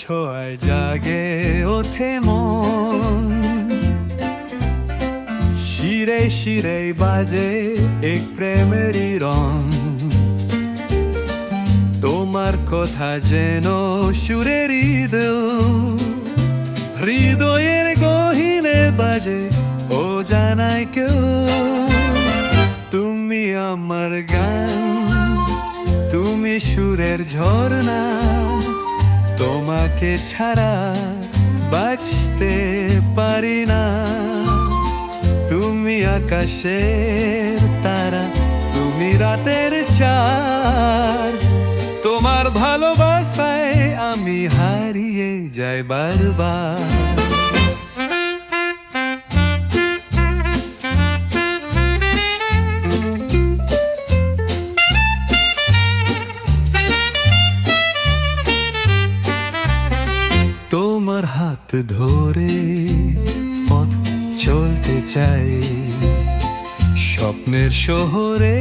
ছোঁয়ায় জাগে ওঠে মন, শিরে শিরে বাজে এক প্রেমেরই রং। তোমার কথা যেন সুরেরই দোল, হৃদয়ের গহীনে বাজে ও জানায় কেউ। তুমি আমার গান, তুমি সুরের ঝর্ণা, তোমাকে ছাড়া বাঁচতে পারি না। তুমি আকাশের তারা, তুমি রাতের চাঁদ, তোমার ভালোবাসায় আমি হারিয়ে যাই বারবার। তোমার হাত ধরে পথ চলতে চাই, স্বপ্নের শহরে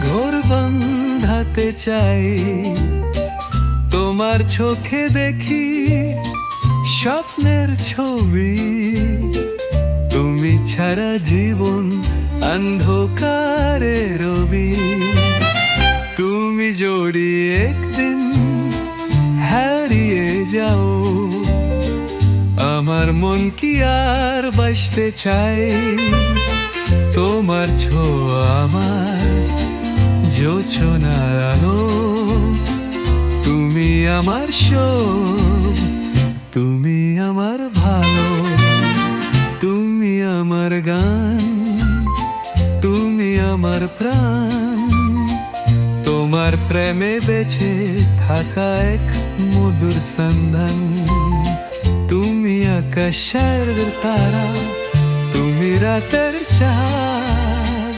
ঘর বাঁধাতে চাই। তোমার চোখে দেখি স্বপ্নের ছবি, তুমি ছাড়া জীবন অন্ধকারে রবি। তুমি যদি একদিন হারিয়ে যাও, আমার মন কি আর বাঁচতে চাই। তোমার ছোঁয়া আমার জোছনার আলো, তুমি আমার সব, তুমি আমার ভালো। তুমি আমার গান, তুমি আমার প্রাণ, তোমার প্রেমে বেঁচে থাকা এক মধুর সন্ধান। তুমি আকাশের তারা, তুমি রাতের চাঁদ,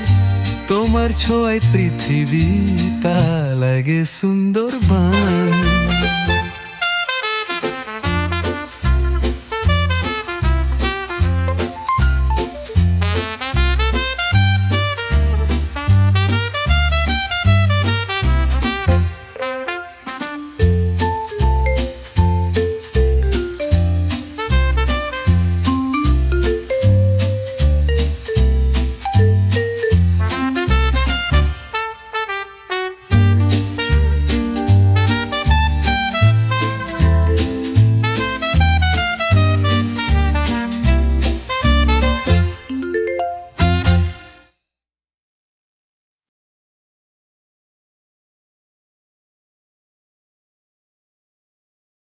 তোমার ছোঁয়ায় পৃথিবীটা লাগে সুন্দর বান।